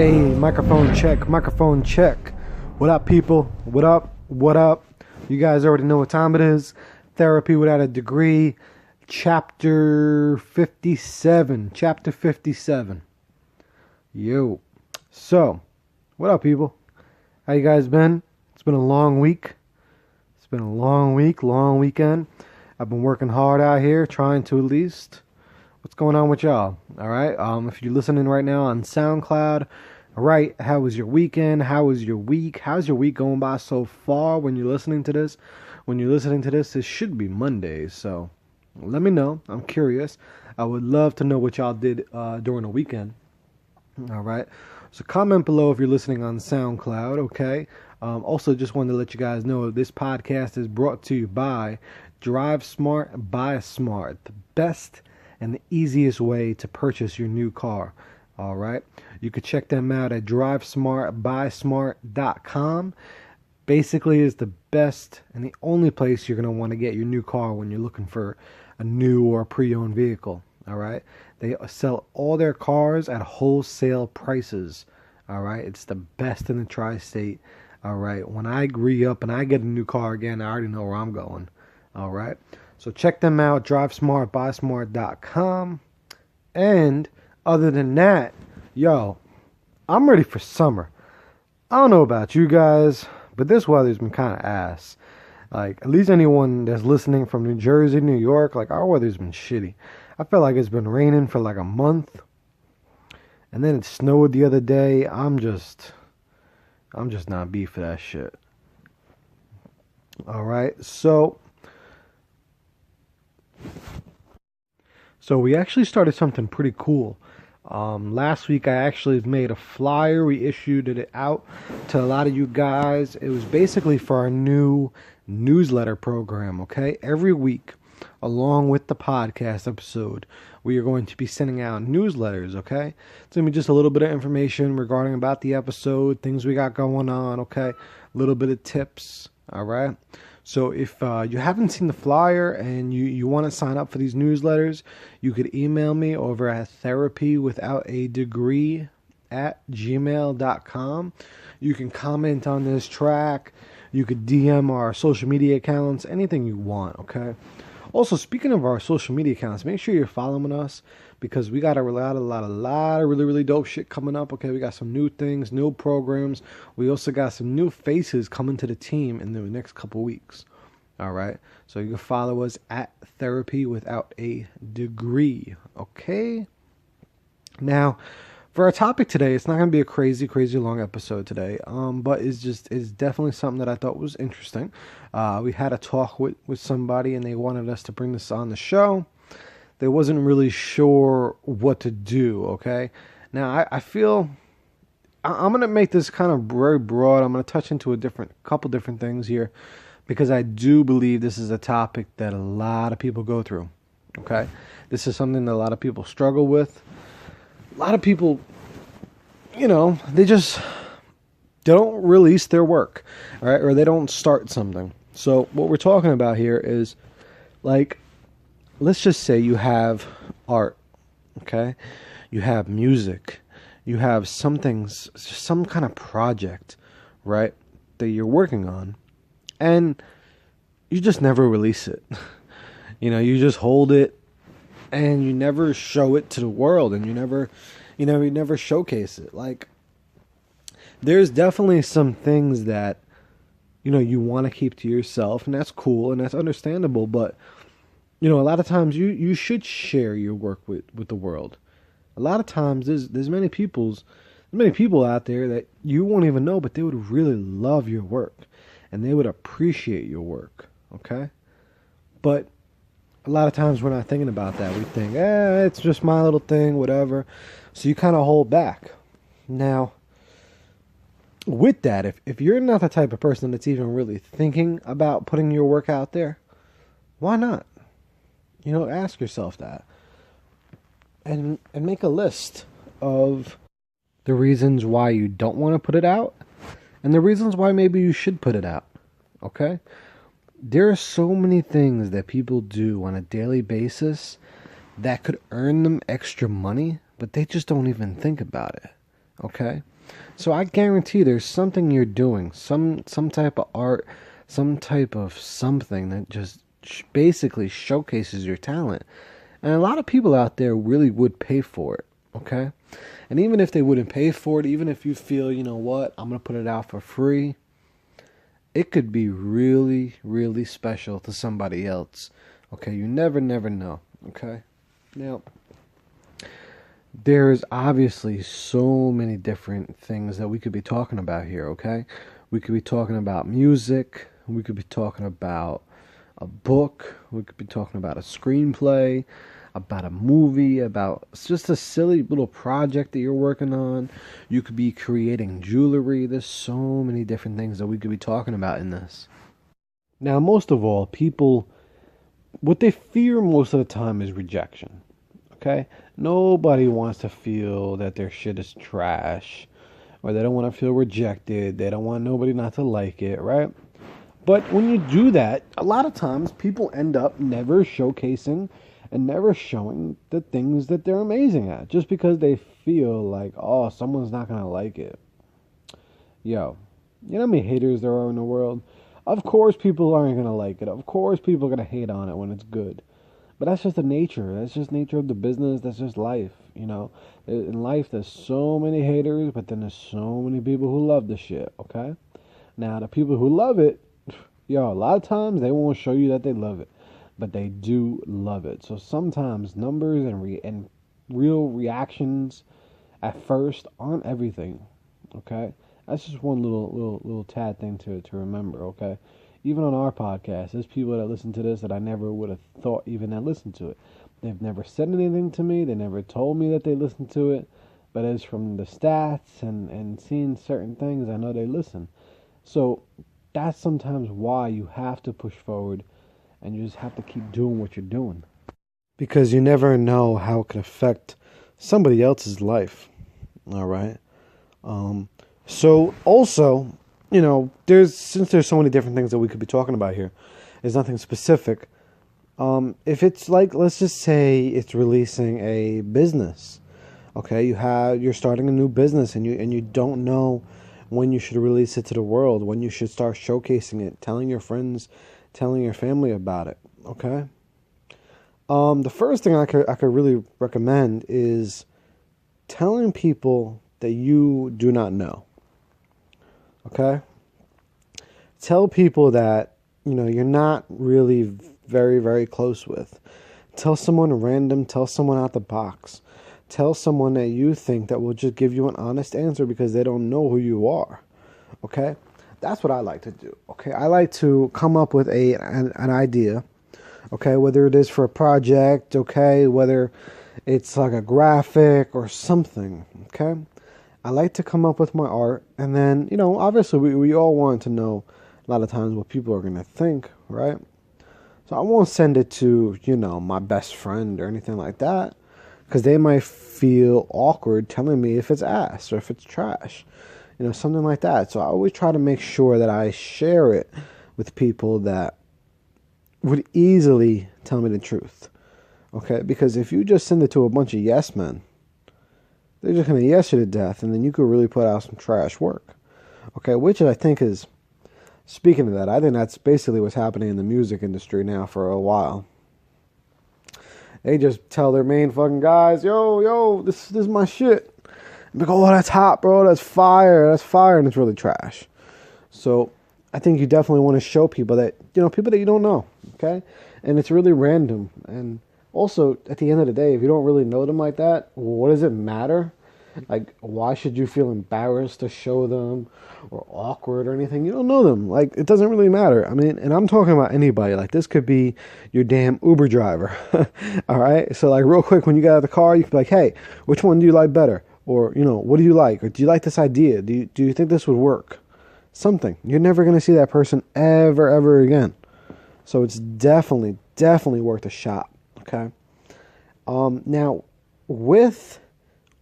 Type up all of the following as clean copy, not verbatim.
Hey, microphone check, microphone check. What up, people? What up? What up? You guys already know what time it is. Therapy Without a Degree, chapter 57. Chapter 57. Yo. So, what up, people? How you guys been? It's been a long week. It's been a long week, long weekend. I've been working hard out here, trying to at least. What's going on with y'all? All right. If you're listening right now on SoundCloud, all right. How was your weekend? How was your week? How's your week going by so far? When you're listening to this, this should be Monday. So let me know. I'm curious. I would love to know what y'all did during the weekend. All right. So comment below if you're listening on SoundCloud. Okay. Also, just wanted to let you guys know this podcast is brought to you by Drive Smart, Buy Smart, the best and the easiest way to purchase your new car. All right. You could check them out at drivesmartbuysmart.com. Basically, is the best and the only place you're going to want to get your new car when you're looking for a new or pre-owned vehicle. All right. They sell all their cars at wholesale prices. All right. It's the best in the tri-state. All right. When I re-up and I get a new car again, I already know where I'm going. All right. So check them out, drivesmartbuysmart.com. And other than that, yo, I'm ready for summer. I don't know about you guys, but this weather's been kind of ass. Like, at least anyone that's listening from New Jersey, New York, like, our weather's been shitty. I feel like it's been raining for like a month. And then it snowed the other day. I'm just not beat for that shit. All right, so we actually started something pretty cool. Last week I actually made a flyer. We issued it out to a lot of you guys. It was basically for our new newsletter program, okay? Every week, along with the podcast episode, we are going to be sending out newsletters, okay? It's going to be just a little bit of information regarding about the episode, things we got going on, okay? A little bit of tips, all right? So if you haven't seen the flyer and you want to sign up for these newsletters, you could email me over at therapywithoutadegree@gmail.com. You can comment on this track. You could DM our social media accounts, anything you want, okay? Also, speaking of our social media accounts, make sure you're following us because we got a lot of really dope shit coming up, okay? We got some new things, new programs. We also got some new faces coming to the team in the next couple weeks, all right? So you can follow us at Therapy Without a Degree, okay? Now, for our topic today, it's not going to be a crazy long episode today, but it's definitely something that I thought was interesting. We had a talk with somebody, and they wanted us to bring this on the show. They wasn't really sure what to do, okay? Now, I feel I'm going to make this kind of very broad. I'm going to touch into couple different things here because I do believe this is a topic that a lot of people go through, okay? This is something that a lot of people struggle with. A lot of people, they don't release their work, all right? Or they don't start something. So what we're talking about here is, like, let's just say you have art, okay? You have music. You have some kind of project, right, that you're working on. And you just never release it. You just hold it and you never show it to the world, and you never showcase it. Like, there's definitely some things that, you want to keep to yourself, and that's cool and that's understandable, but a lot of times you should share your work with the world. A lot of times there's many people out there that you won't even know, but they would really love your work and they would appreciate your work, okay? But a lot of times we're not thinking about that. We think, it's just my little thing, whatever. So you kind of hold back. Now, with that, if you're not the type of person that's even really thinking about putting your work out there, why not? Ask yourself that. And make a list of the reasons why you don't want to put it out and the reasons why maybe you should put it out, okay? There are so many things that people do on a daily basis that could earn them extra money, but they just don't even think about it, Okay? So I guarantee there's something you're doing, some type of art, some type of something that just basically showcases your talent. And a lot of people out there really would pay for it, okay? And even if they wouldn't pay for it, even if you feel, you know what, I'm going to put it out for free, it could be really, really special to somebody else. Okay, you never know. Okay, now there's obviously so many different things that we could be talking about here. Okay, we could be talking about music. We could be talking about a book. We could be talking about a screenplay, about a movie, about just a silly little project that you're working on. You could be creating jewelry. There's so many different things that we could be talking about in this. Now, most of all, people, what they fear most of the time is rejection. Okay? Nobody wants to feel that their shit is trash, or they don't want to feel rejected. They don't want nobody not to like it, right? But when you do that, a lot of times people end up never showcasing and never showing the things that they're amazing at just because they feel like, oh, someone's not going to like it. Yo, you know how many haters there are in the world? Of course people aren't going to like it. Of course people are going to hate on it when it's good. But that's just the nature. That's just nature of the business. That's just life, you know. In life, there's so many haters, but then there's so many people who love the shit, okay? Now, the people who love it, yo, a lot of times they won't show you that they love it, but they do love it. So sometimes numbers and real reactions at first aren't everything, okay? That's just one little tad thing to remember, okay? Even on our podcast, there's people that listen to this that I never would have thought even that listened to it. They've never said anything to me. They never told me that they listened to it. But as from the stats and seeing certain things, I know they listen. So that's sometimes why you have to push forward and you just have to keep doing what you're doing. Because you never know how it can affect somebody else's life. All right? So also, you know, since there's so many different things that we could be talking about here, there's nothing specific. If it's like, let's just say it's releasing a business, okay, you're starting a new business and you don't know when you should release it to the world, when you should start showcasing it, telling your friends, telling your family about it, okay. The first thing I could really recommend is telling people that you do not know. Okay? Tell people that, you know, you're not really very, very close with. Tell someone random, tell someone out the box. Tell someone that you think that will just give you an honest answer because they don't know who you are. Okay? That's what I like to do. Okay? I like to come up with an idea. Okay? Whether it is for a project, okay? Whether it's like a graphic or something. Okay? I like to come up with my art, and then, you know, obviously we all want to know a lot of times what people are going to think, right? So I won't send it to, you know, my best friend or anything like that, because they might feel awkward telling me if it's ass or if it's trash, you know, something like that. So I always try to make sure that I share it with people that would easily tell me the truth, okay? Because if you just send it to a bunch of yes men, they're just going to yes you to death, and then you could really put out some trash work. Okay, which I think is, speaking of that, I think that's basically what's happening in the music industry now for a while. They just tell their main fucking guys, yo, this is my shit. And they go, oh, that's hot, bro, that's fire, and it's really trash. So I think you definitely want to show people that, you know, people that you don't know, okay? And it's really random, and also, at the end of the day, if you don't really know them like that, what does it matter? Like, why should you feel embarrassed to show them or awkward or anything? You don't know them. Like, it doesn't really matter. I mean, and I'm talking about anybody. Like, this could be your damn Uber driver. All right? So, like, real quick, when you get out of the car, you can be like, hey, which one do you like better? Or, you know, what do you like? Or do you like this idea? Do you think this would work? Something. You're never going to see that person ever again. So it's definitely worth a shot. Okay. Now, with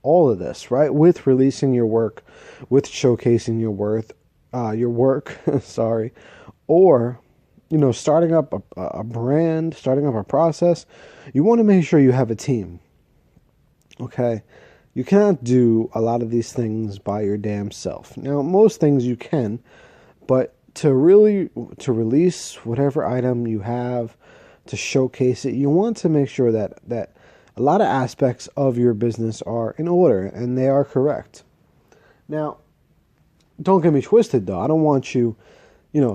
all of this, right? With releasing your work, with showcasing your work, sorry, or, you know, starting up a brand, starting up a process, you want to make sure you have a team. Okay. You cannot do a lot of these things by your damn self. Now, most things you can, but to release whatever item you have, to showcase it, you want to make sure that a lot of aspects of your business are in order and they are correct. Now, don't get me twisted though. I don't want you,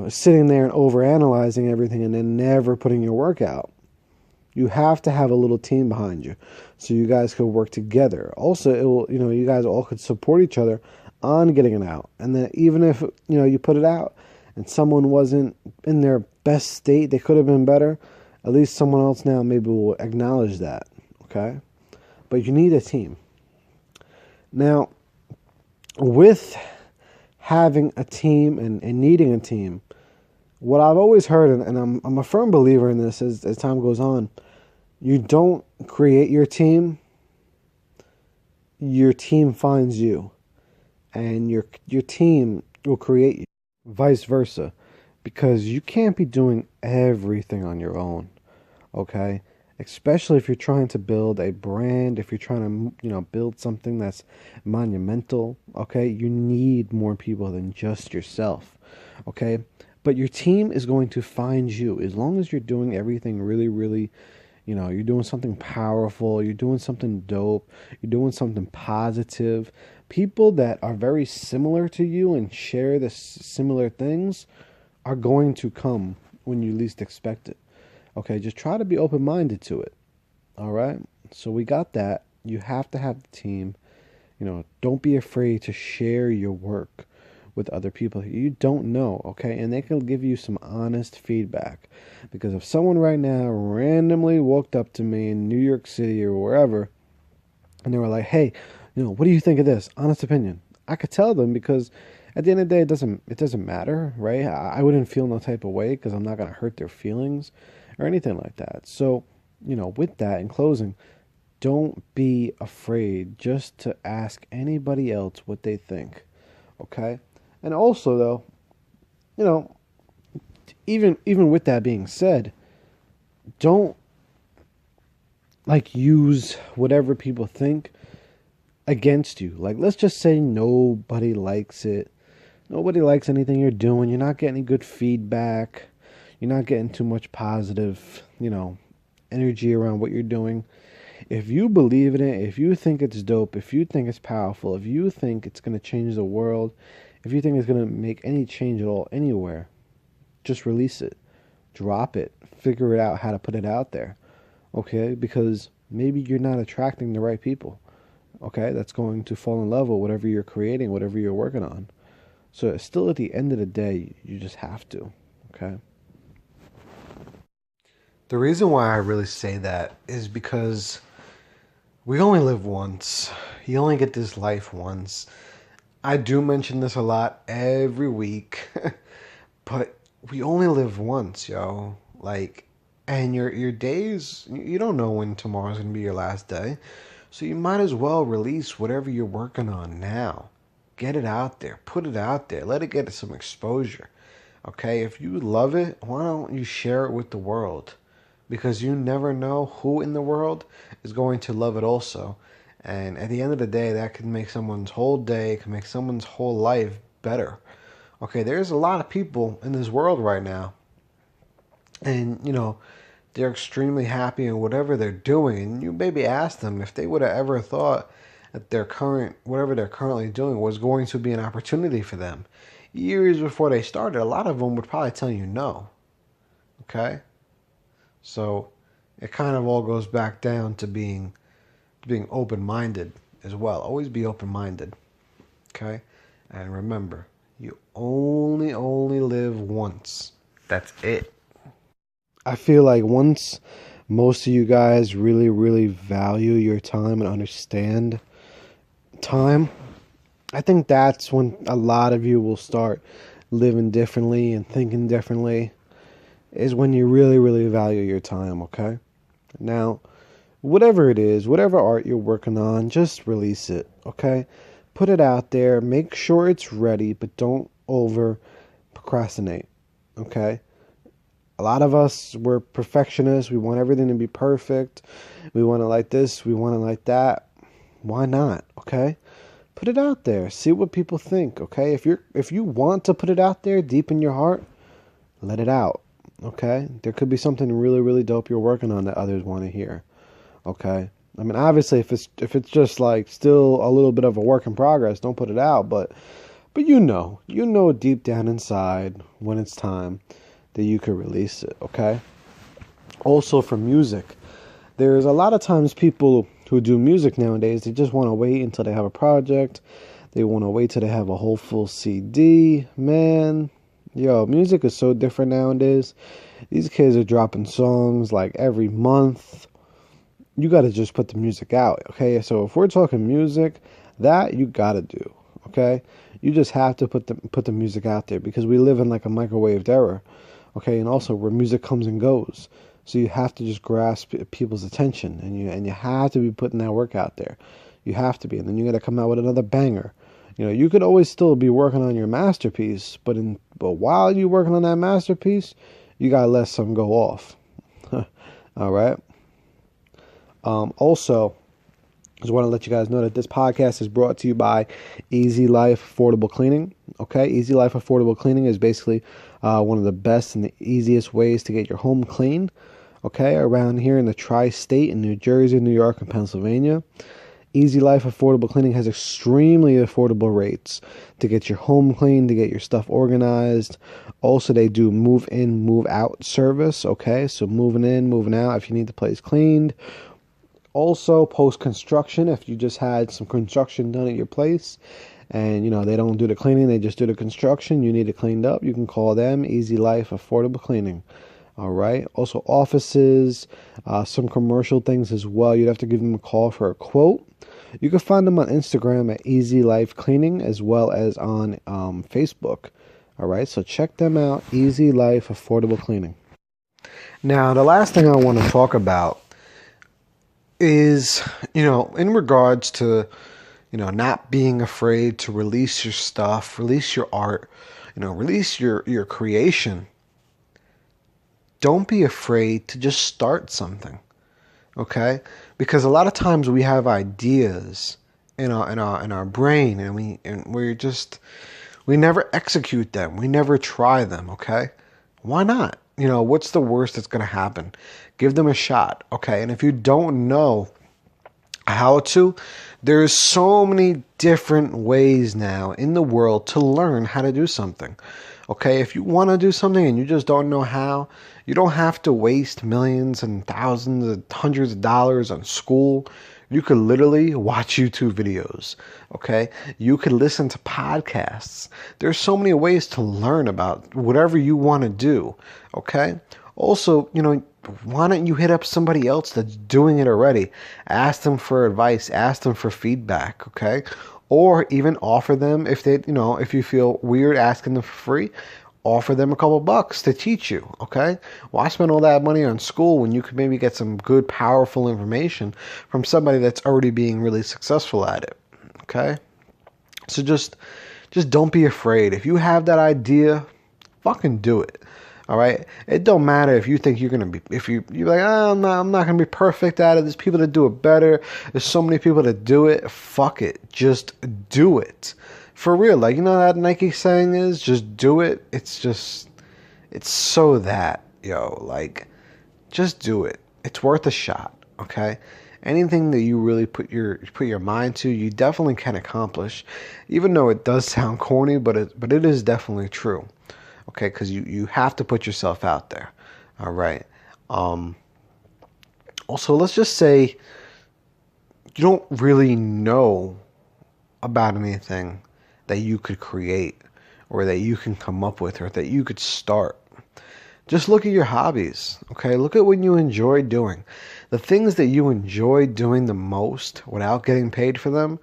sitting there and overanalyzing everything and then never putting your work out. You have to have a little team behind you so you guys could work together. Also, it will, you guys all could support each other on getting it out. And then even if, you put it out and someone wasn't in their best state, they could have been better, at least someone else now maybe will acknowledge that, okay? But you need a team. Now, with having a team and needing a team, what I've always heard, and I'm a firm believer in this as time goes on, you don't create your team finds you. And your team will create you. Vice versa. Because you can't be doing everything on your own. Okay? Especially if you're trying to build a brand, if you're trying to, build something that's monumental, okay? You need more people than just yourself. Okay? But your team is going to find you as long as you're doing everything really, really, you're doing something powerful, you're doing something dope, you're doing something positive. People that are very similar to you and share the similar things are going to come when you least expect it. Okay, just try to be open-minded to it. All right? So we got that. You have to have the team. Don't be afraid to share your work with other people you don't know, okay? And they can give you some honest feedback. Because if someone right now randomly walked up to me in New York City or wherever, and they were like, hey, what do you think of this? Honest opinion. I could tell them because at the end of the day, it doesn't matter, right? I wouldn't feel no type of way because I'm not going to hurt their feelings or anything like that. So, with that, in closing, don't be afraid just to ask anybody else what they think, okay? And also, though, even with that being said, don't use whatever people think against you. Let's just say nobody likes it. Nobody likes anything you're doing. You're not getting any good feedback. You're not getting too much positive, energy around what you're doing. If you believe in it, if you think it's dope, if you think it's powerful, if you think it's going to change the world, if you think it's going to make any change at all anywhere, just release it. Drop it. Figure it out how to put it out there. Okay? Because maybe you're not attracting the right people. Okay? That's going to fall in love with whatever you're creating, whatever you're working on. So still at the end of the day, you just have to. Okay? The reason why I really say that is because we only live once. You only get this life once. I do mention this a lot every week, but we only live once, yo. And your days, you don't know when tomorrow's going to be your last day. So you might as well release whatever you're working on now. Get it out there. Put it out there. Let it get some exposure. Okay? If you love it, why don't you share it with the world? Because you never know who in the world is going to love it also. And at the end of the day, that can make someone's whole day, can make someone's whole life better. Okay, there's a lot of people in this world right now. And, they're extremely happy in whatever they're doing. And you maybe ask them if they would have ever thought that whatever they're currently doing was going to be an opportunity for them. Years before they started, a lot of them would probably tell you no. Okay? So it kind of all goes back down to being open-minded as well. Always be open-minded. Okay? And remember, you only live once. That's it. I feel like once most of you guys really, really value your time and understand time, I think that's when a lot of you will start living differently and thinking differently, is when you really, really value your time, okay? Now, whatever it is, whatever art you're working on, just release it, okay? Put it out there. Make sure it's ready, but don't over procrastinate, okay? A lot of us, we're perfectionists. We want everything to be perfect. We want it like this. We want it like that. Why not? Okay? Put it out there. See what people think, okay? If you want to put it out there deep in your heart, let it out. Okay? There could be something really, really dope you're working on that others want to hear. Okay? I mean, obviously if it's just like still a little bit of a work in progress, don't put it out, but you know deep down inside when it's time that you could release it, okay? Also for music, there's a lot of times people who do music nowadays, they just want to wait until they have a project. They want to wait till they have a whole full CD. Man, yo, music is so different nowadays. These kids are dropping songs like every month. You got to just put the music out, okay? So if we're talking music, that you got to do, okay? You just have to put the music out there because we live in like a microwave era, okay? And also where music comes and goes. So you have to just grasp people's attention, and you have to be putting that work out there. You have to be, and then you got to come out with another banger. You know, you could always still be working on your masterpiece, but while you're working on that masterpiece, you gotta let something go off. All right. Also, just want to let you guys know that this podcast is brought to you by Easy Life Affordable Cleaning. Okay, Easy Life Affordable Cleaning is basically one of the best and the easiest ways to get your home clean. Okay, around here in the tri-state in New Jersey, New York, and Pennsylvania. Easy Life Affordable Cleaning has extremely affordable rates to get your home clean, to get your stuff organized. Also, they do move in, move out service. Okay, so moving in, moving out if you need the place cleaned. Also, post-construction, if you just had some construction done at your place and, you know, they don't do the cleaning, they just do the construction, you need it cleaned up, you can call them, Easy Life Affordable Cleaning. All right. Also, offices, some commercial things as well. You'd have to give them a call for a quote. You can find them on Instagram at Easy Life Cleaning as well as on Facebook. All right. So check them out. Easy Life Affordable Cleaning. Now, the last thing I want to talk about is, you know, in regards to, you know, not being afraid to release your stuff, release your art, you know, release your creation. Don't be afraid to just start something, okay? Because a lot of times we have ideas in our brain, and we never execute them. We never try them, okay? Why not? You know, what's the worst that's going to happen? Give them a shot, okay? And if you don't know how to, there's so many different ways now in the world to learn how to do something. Okay, if you want to do something and you just don't know how, you don't have to waste millions and thousands and hundreds of dollars on school. You could literally watch YouTube videos. Okay, you could listen to podcasts. There's so many ways to learn about whatever you want to do. Okay, also, you know, why don't you hit up somebody else that's doing it already? Ask them for advice, ask them for feedback, okay? Or even offer them, if they, you know, if you feel weird asking them for free, offer them a couple bucks to teach you, okay? Why spend all that money on school when you could maybe get some good, powerful information from somebody that's already being really successful at it, okay? So just don't be afraid. If you have that idea, fucking do it. All right. It don't matter if you think you're gonna be. If you're like, oh, I'm not gonna be perfect at it. There's people that do it better. There's so many people that do it. Fuck it. Just do it. For real. Like, you know that Nike saying is, just do it. It's so that, yo, like, just do it. It's worth a shot. Okay. Anything that you really put your mind to, you definitely can accomplish. Even though it does sound corny, but it is definitely true. Okay, because you have to put yourself out there. All right. Also, let's just say you don't really know about anything that you could create or that you can come up with or that you could start. Just look at your hobbies. Okay, look at what you enjoy doing. The things that you enjoy doing the most without getting paid for them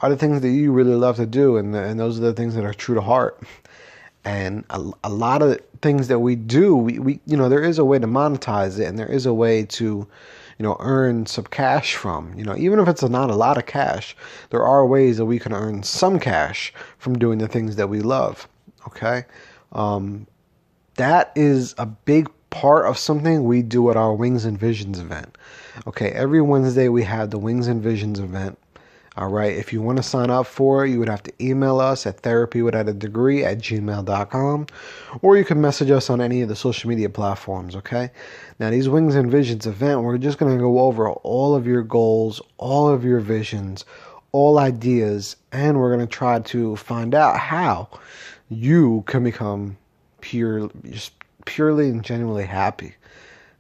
are the things that you really love to do, and those are the things that are true to heart. And a lot of things that we do, we you know, there is a way to monetize it, and there is a way to, you know, earn some cash from. You know, even if it's not a lot of cash, there are ways that we can earn some cash from doing the things that we love. Okay, that is a big part of something we do at our Wings and Visions event. Okay, every Wednesday we have the Wings and Visions event. All right. If you want to sign up for it, you would have to email us at therapywithatodegree@gmail.com, or you can message us on any of the social media platforms. Okay. Now, these Wings and Visions event, we're just going to go over all of your goals, all of your visions, all ideas, and we're going to try to find out how you can become just purely and genuinely happy.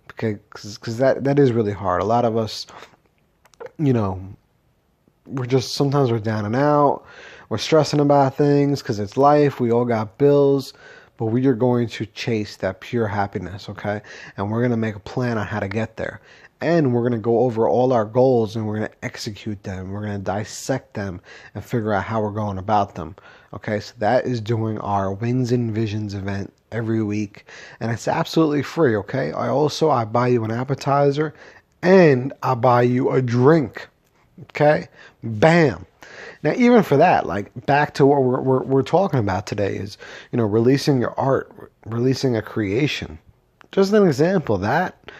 Because that is really hard. A lot of us, sometimes we're down and out. We're stressing about things because it's life. We all got bills. But we are going to chase that pure happiness, okay? And we're going to make a plan on how to get there. And we're going to go over all our goals and we're going to execute them. We're going to dissect them and figure out how we're going about them. Okay, so that is doing our Wings and Visions event every week. And it's absolutely free, okay? I buy you an appetizer and I buy you a drink. Okay? Bam. Now, even for that, like back to what we're talking about today is, releasing your art, releasing a creation. Just an example of that.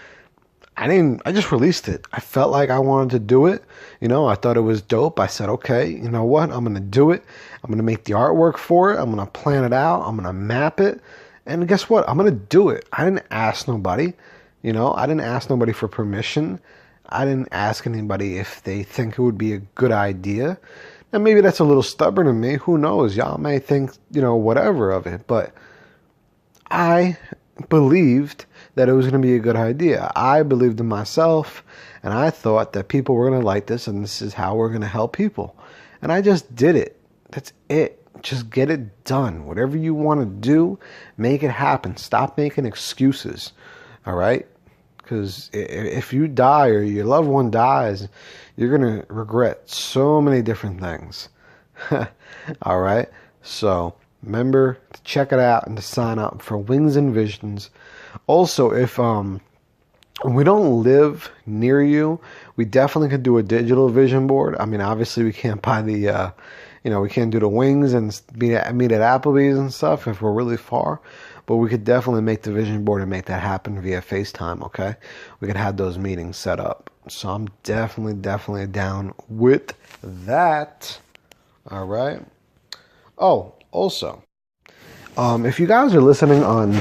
I just released it. I felt like I wanted to do it. I thought it was dope. I said, okay, you know what? I'm going to do it. I'm going to make the artwork for it. I'm going to plan it out. I'm going to map it. And guess what? I'm going to do it. I didn't ask nobody. I didn't ask nobody for permission. I didn't ask anybody if they think it would be a good idea. Now, maybe that's a little stubborn of me. Who knows? Y'all may think, whatever of it. But I believed that it was going to be a good idea. I believed in myself, and I thought that people were going to like this, and this is how we're going to help people. And I just did it. That's it. Just get it done. Whatever you want to do, make it happen. Stop making excuses. All right? Because if you die or your loved one dies, you're going to regret so many different things. All right? So remember to check it out and to sign up for Wings and Visions. Also, if we don't live near you, we definitely could do a digital vision board. I mean, obviously we can't buy the, we can't do the wings and meet at Applebee's and stuff if we're really far. But we could definitely make the vision board and make that happen via FaceTime, okay? We could have those meetings set up. So I'm definitely down with that. All right. Oh, also, if you guys are listening on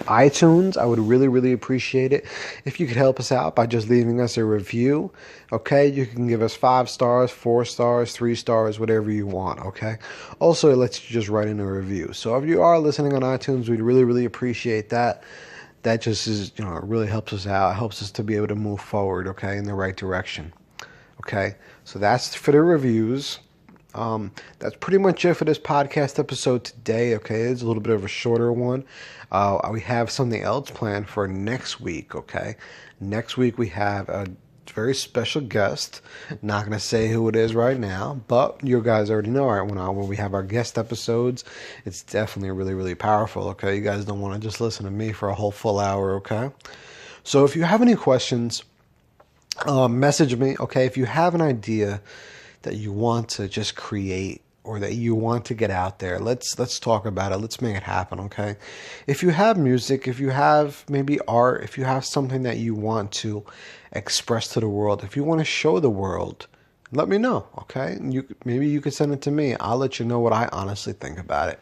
iTunes, I would really appreciate it if you could help us out by just leaving us a review. Okay, you can give us 5 stars, 4 stars, 3 stars, whatever you want. Okay. Also, it lets you just write in a review. So if you are listening on iTunes, we'd really appreciate that. That just is, it really helps us out. It helps us to be able to move forward. Okay, in the right direction. Okay. So that's for the reviews. That's pretty much it for this podcast episode today. Okay, it's a little bit of a shorter one. We have something else planned for next week. Okay, next week we have a very special guest. Not gonna say who it is right now, but you guys already know. Right, when we have our guest episodes, it's definitely really powerful. Okay, you guys don't want to just listen to me for a whole full hour. Okay, so if you have any questions, message me. Okay, if you have an idea that you want to just create or that you want to get out there, let's talk about it. Let's make it happen, okay? If you have music, if you have maybe art, if you have something that you want to express to the world, if you want to show the world, let me know, okay? Maybe you could send it to me. I'll let you know what I honestly think about it.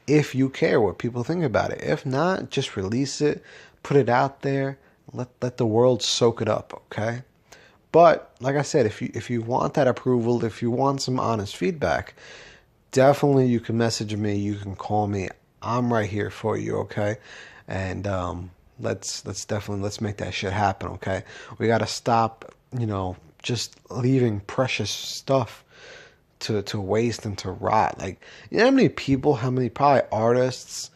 If you care what people think about it. If not, just release it, put it out there, let the world soak it up, okay? But like I said, if you want that approval, if you want some honest feedback, definitely you can message me, you can call me. I'm right here for you, okay? And let's make that shit happen, okay? We got to stop, just leaving precious stuff to waste and to rot. Like, how many people, probably artists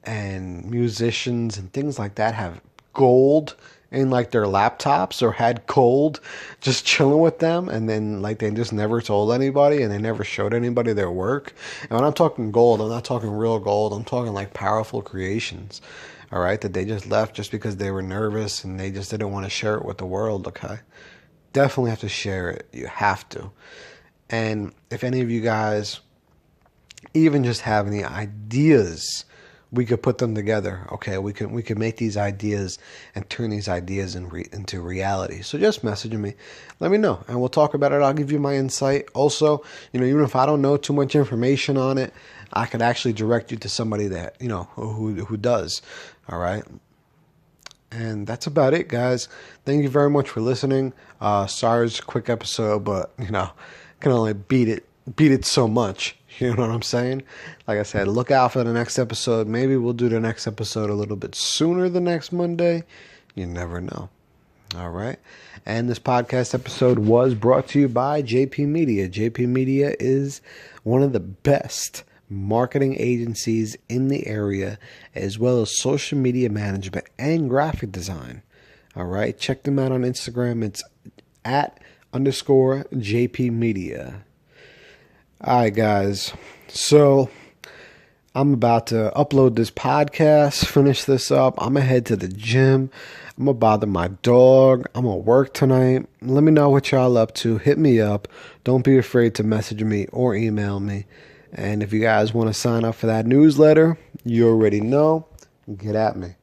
and musicians and things like that have gold in like their laptops or had gold just chilling with them, and then like they just never told anybody and they never showed anybody their work. And when I'm talking gold, I'm not talking real gold. I'm talking like powerful creations, all right, that they just left just because they were nervous and they just didn't want to share it with the world. Okay, definitely have to share it. You have to. And if any of you guys even just have any ideas we could put them together. Okay, we can make these ideas and turn these ideas into reality. So just message me, let me know, and we'll talk about it. I'll give you my insight. Also, even if I don't know too much information on it, I could actually direct you to somebody that who does. All right. And that's about it, guys. Thank you very much for listening. Sorry it's a quick episode, but can only beat it so much. You know what I'm saying? Like I said, look out for the next episode. Maybe we'll do the next episode a little bit sooner the next Monday. You never know. All right. And this podcast episode was brought to you by JP Media. JP Media is one of the best marketing agencies in the area, as well as social media management and graphic design. All right. Check them out on Instagram. It's @_JP Media. All right, guys. So I'm about to upload this podcast, finish this up. I'm going to head to the gym. I'm going to bother my dog. I'm going to work tonight. Let me know what y'all up to. Hit me up. Don't be afraid to message me or email me. And if you guys want to sign up for that newsletter, you already know. Get at me.